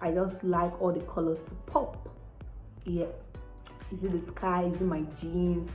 I just like all the colors to pop. Yeah, is it the sky, is it my jeans?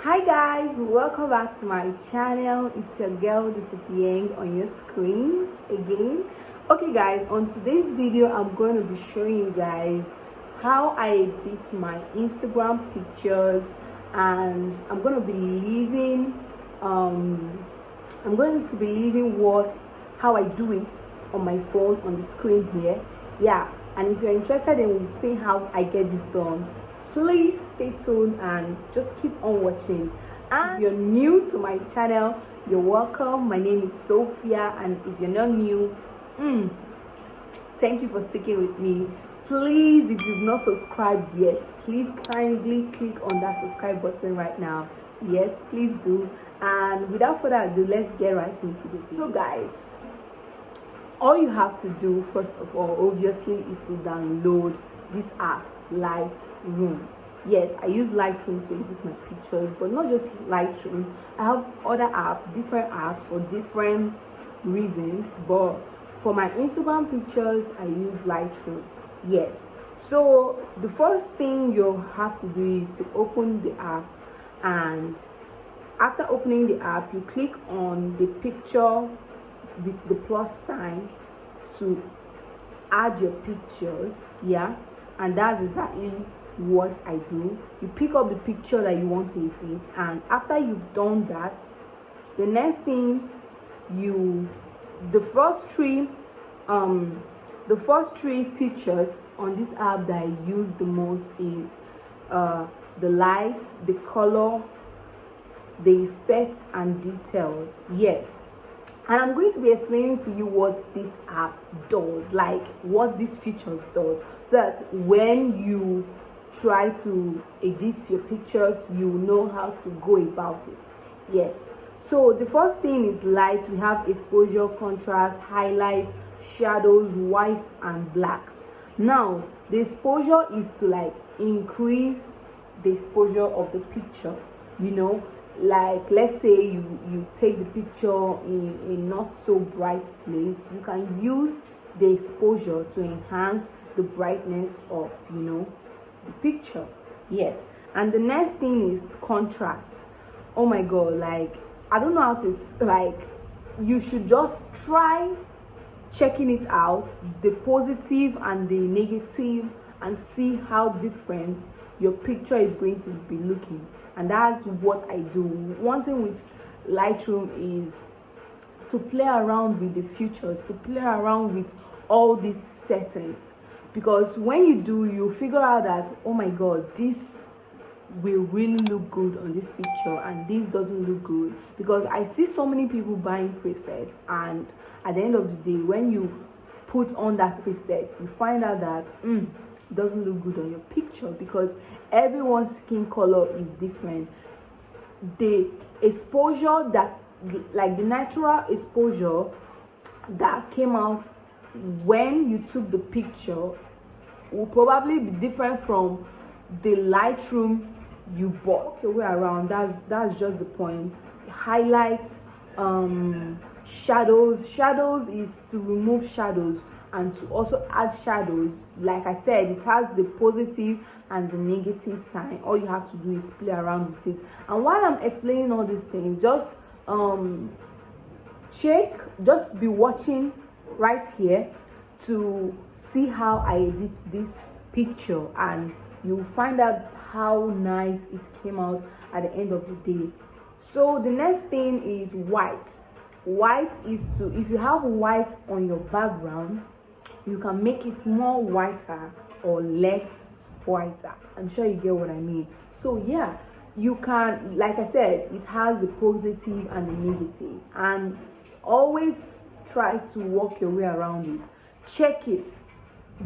Hi guys, welcome back to my channel. It's your girl Sophie on your screens again. Okay guys, on today's video I'm going to be showing you guys how I edit my Instagram pictures, and I'm going to be leaving how I do it on my phone on the screen here. Yeah, and if you're interested in seeing how I get this done, please stay tuned and just keep on watching. And if you're new to my channel, you're welcome. My name is Sophia, and if you're not new, thank you for sticking with me. Please, if you've not subscribed yet, please kindly click on that subscribe button right now. Yes, please do. And without further ado, let's get right into the video. So guys, all you have to do first of all, obviously, is to download this app, Lightroom. Yes, I use Lightroom to edit my pictures, but not just Lightroom. I have other apps, different apps for different reasons, but for my Instagram pictures I use Lightroom. Yes, so the first thing you have to do is to open the app, and after opening the app you click on the picture with the plus sign to add your pictures. Yeah, and that's exactly what I do. You pick up the picture that you want to edit, and after you've done that, the next thing the first three features on this app that I use the most is the light, the color, the effects and details. Yes, and I'm going to be explaining to you what this app does, like what these features does, so that when you try to edit your pictures, you know how to go about it. Yes, so the first thing is light. We have exposure, contrast, highlight, shadows, whites and blacks. Now the exposure is to like increase the exposure of the picture, you know, like let's say you take the picture in a not so bright place, you can use the exposure to enhance the brightness of, you know, the picture. Yes, and the next thing is contrast. Oh my god, like I don't know how to, like, you should just try checking it out, the positive and the negative, and see how different your picture is going to be looking. And that's what I do. One thing with Lightroom is to play around with the features, to play around with all these settings, because when you do, you figure out that, oh my god, this will really look good on this picture and this doesn't look good. Because I see so many people buying presets, and at the end of the day, when you put on that preset, you find out that it doesn't look good on your picture, because everyone's skin color is different. The exposure that, like the natural exposure that came out when you took the picture, will probably be different from the Lightroom you bought. The way around, that's just the point. Highlights, shadows is to remove shadows and to also add shadows. Like I said, it has the positive and the negative sign. All you have to do is play around with it. And while I'm explaining all these things, just be watching right here to see how I edit this picture, and you'll find out how nice it came out at the end of the day. So the next thing is white. White is to, if you have white on your background, you can make it more whiter or less whiter. I'm sure you get what I mean. So yeah, you can, like I said, it has the positive and the negative, and always try to work your way around it. Check it.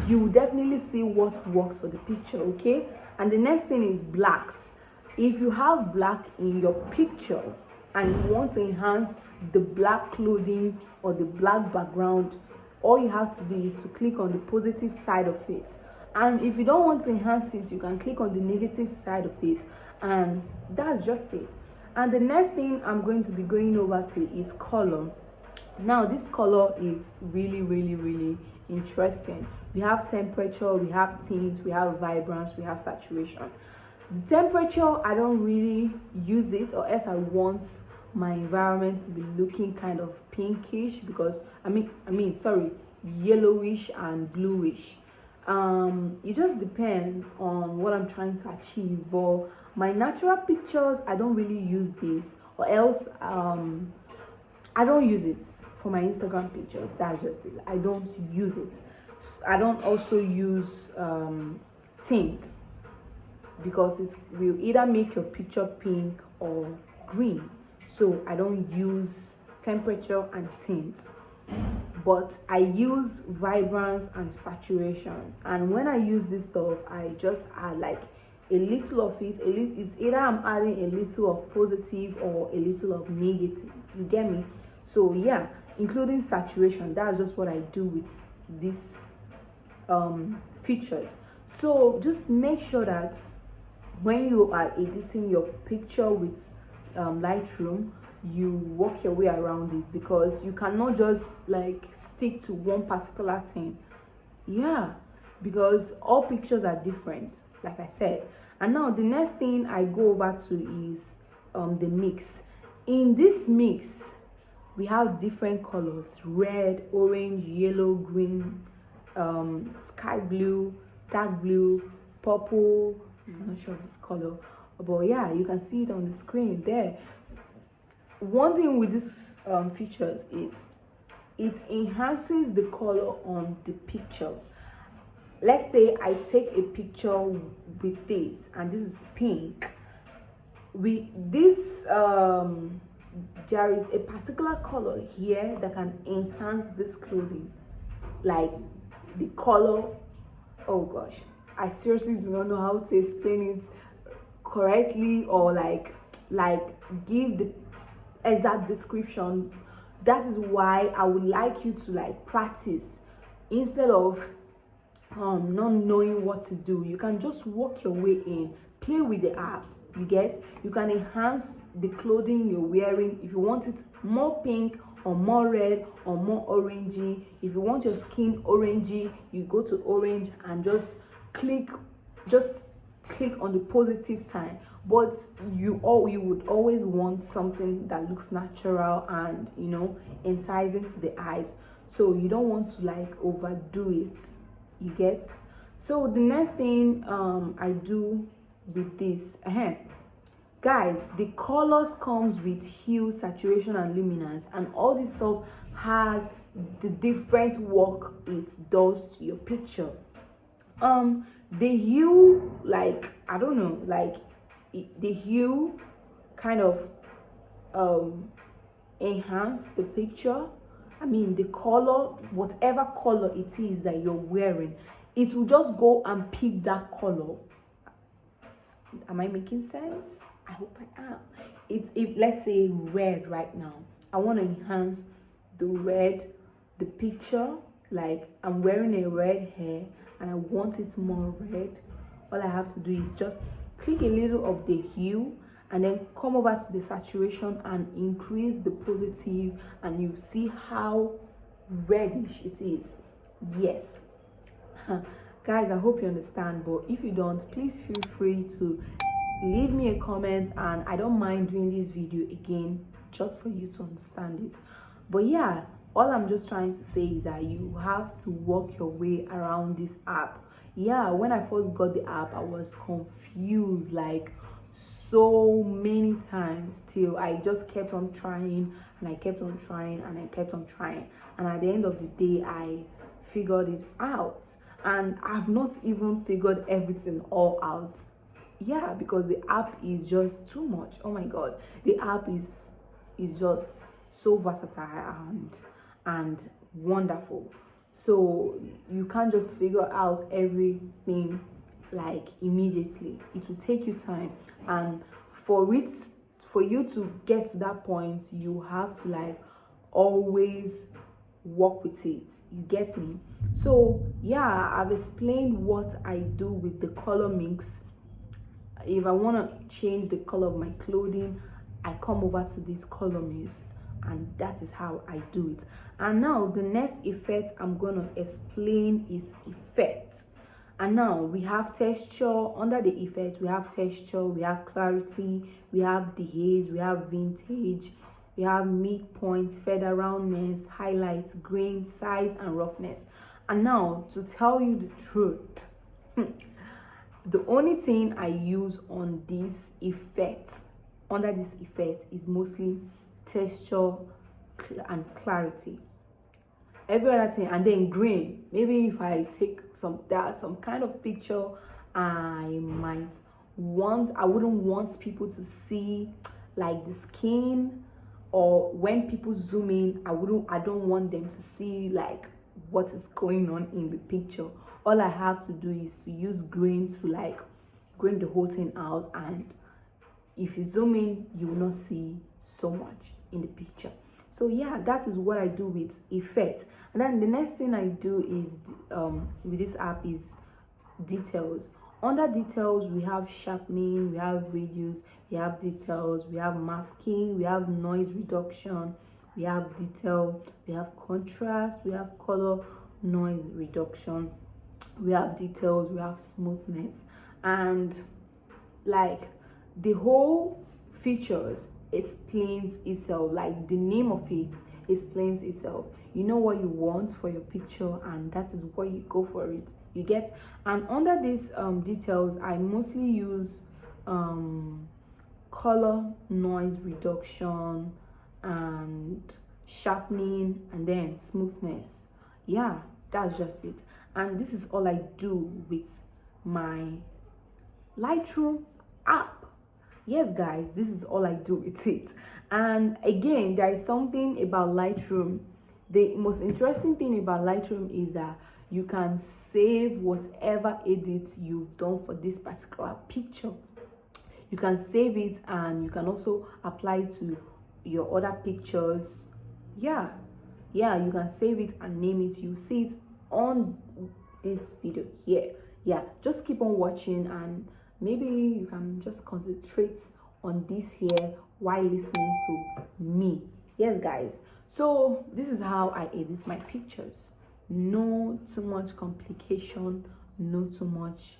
You will definitely see what works for the picture. Okay, and the next thing is blacks. If you have black in your picture and you want to enhance the black clothing or the black background, all you have to do is to click on the positive side of it. And if you don't want to enhance it, you can click on the negative side of it, and that's just it. And the next thing I'm going to be going over to is color. Now this color is really interesting. We have temperature, we have tint, we have vibrance, we have saturation. The temperature, I don't really use it, or else I want my environment to be looking kind of pinkish, because yellowish and bluish. It just depends on what I'm trying to achieve. But my natural pictures, I don't really use this, or else I don't use it for my Instagram pictures. That's just it. I don't use it. I don't also use tint, because it will either make your picture pink or green. So I don't use temperature and tint, but I use vibrance and saturation. And when I use this stuff, I just add like a little of it. It's either I'm adding a little of positive or a little of negative. You get me? So yeah, including saturation. That's just what I do with these features. So just make sure that when you are editing your picture with Lightroom, you work your way around it, because you cannot just like stick to one particular thing. Yeah, because all pictures are different, like I said. And now the next thing I go over to is the mix. In this mix, we have different colors: red, orange, yellow, green, sky blue, dark blue, purple. I'm not sure of this color, but yeah, you can see it on the screen there. One thing with these features is it enhances the color on the picture. Let's say I take a picture with this, and this is pink. There is a particular color here that can enhance this clothing, like the color. Oh gosh, I seriously do not know how to explain it correctly, or like give the exact description. That is why I would like you to like practice, instead of not knowing what to do. You can just work your way in, play with the app. You can enhance the clothing you're wearing. If you want it more pink or more red or more orangey, if you want your skin orangey, you go to orange and just click on the positive sign. But you would always want something that looks natural and enticing to the eyes. So you don't want to like overdo it. You get? So the next thing I do with this, guys, the colors comes with hue, saturation, and luminance, and all this stuff has the different work it does to your picture. The hue, like I don't know, like the hue kind of enhance the picture. The color, whatever color it is that you're wearing, it will just go and pick that color. Am I making sense? I hope I am. If let's say red right now, I want to enhance the red, the picture, like I'm wearing a red hair and I want it more red. All I have to do is just click a little of the hue and then come over to the saturation and increase the positive, and you see how reddish it is. Yes. Guys, I hope you understand, but if you don't, please feel free to leave me a comment, and I don't mind doing this video again just for you to understand it. But yeah, all I'm just trying to say is that you have to work your way around this app. Yeah, when I first got the app, I was confused like so many times, till I just kept on trying and I kept on trying and I kept on trying, and at the end of the day I figured it out. And I've not even figured everything all out. Yeah, because the app is just too much. Oh my god, the app is just so versatile and wonderful. So you can't just figure out everything like immediately. It will take you time, and for you to get to that point, you have to like always work with it. You get me? So yeah, I've explained what I do with the color mix. If I want to change the color of my clothing, I come over to this color maze, and that is how I do it. And now the next effect I'm gonna explain is effect. And now we have texture. Under the effect, we have texture, we have clarity, we have dehaze, we have vintage, we have midpoint, feather roundness, highlights, grain, size, and roughness. And now, to tell you the truth, the only thing I use on this effect, under this effect, is mostly texture and clarity. Every other thing, and then grain. Maybe if I take some kind of picture, I wouldn't want people to see like the skin, or when people zoom in, I don't want them to see like what is going on in the picture. All I have to do is to use grain to like grain the whole thing out, and if you zoom in, you will not see so much in the picture. So yeah, that is what I do with effect. And then the next thing I do is with this app is details. Under details, we have sharpening, we have radius, we have details, we have masking, we have noise reduction, we have detail, we have contrast, we have color noise reduction, we have details, we have smoothness, and like the whole features explains itself. Like the name of it explains itself. You know what you want for your picture, and that is why you go for it. You get. And under these details, I mostly use color noise reduction and sharpening, and then smoothness. Yeah, that's just it. And this is all I do with my Lightroom app. Yes guys, this is all I do with it. And again, there is something about Lightroom. The most interesting thing about Lightroom is that you can save whatever edits you've done for this particular picture. You can save it, and you can also apply it to your other pictures. Yeah, you can save it and name it. You see it on this video here. Yeah, just keep on watching, and maybe you can just concentrate on this here while listening to me. Yes guys, so this is how I edit my pictures. No too much complication, no too much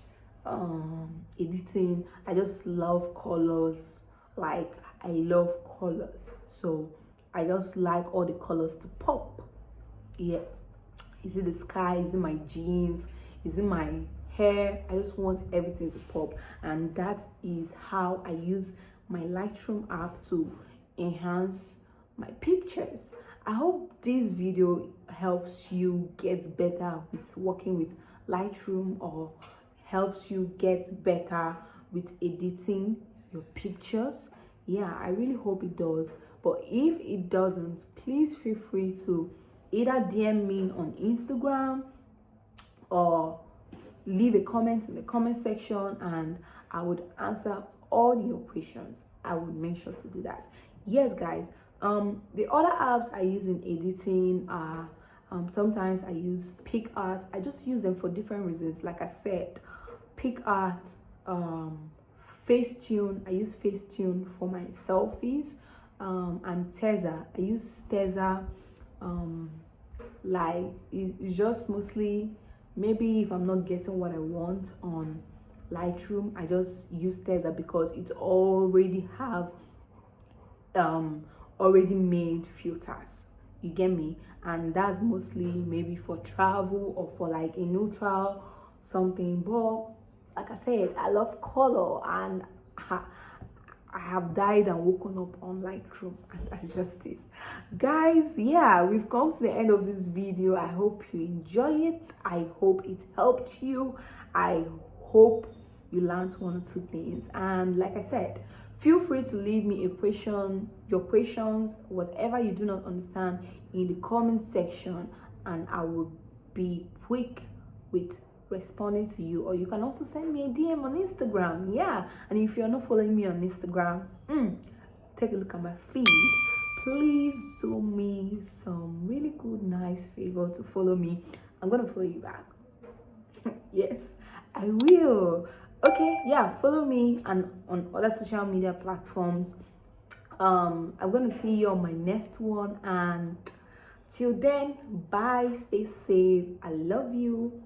editing. I just love colors. Like, I love colors, so I just like all the colors to pop. Yeah, is it the sky, is it my jeans, is it my hair? I just want everything to pop, and that is how I use my Lightroom app to enhance my pictures. I hope this video helps you get better with working with Lightroom, or helps you get better with editing your pictures. Yeah, I really hope it does. But if it doesn't, please feel free to either DM me on Instagram or leave a comment in the comment section, and I would answer all your questions. I would make sure to do that. Yes guys, the other apps I use in editing are sometimes I use PicArt. I just use them for different reasons. Like I said, PicArt, Facetune. I use Facetune for my selfies, and Teza. I use Teza. Like it's just mostly, maybe if I'm not getting what I want on Lightroom, I just use Teza because it already have already made filters. You get me? And that's mostly maybe for travel or for like a neutral something. But like I said, I love color, and I have died and woken up on Lightroom, and that's just it. Guys, yeah, we've come to the end of this video. I hope you enjoy it. I hope it helped you. I hope you learned one or two things. And like I said, feel free to leave me a question, your questions, whatever you do not understand, in the comment section, and I will be quick with responding to you. Or you can also send me a DM on Instagram. Yeah, and if you're not following me on Instagram, take a look at my feed. Please do me some really good, nice favor to follow me. I'm gonna follow you back. Yes, I will. Okay, yeah, follow me and on other social media platforms. I'm gonna see you on my next one, and till then, bye, stay safe, I love you.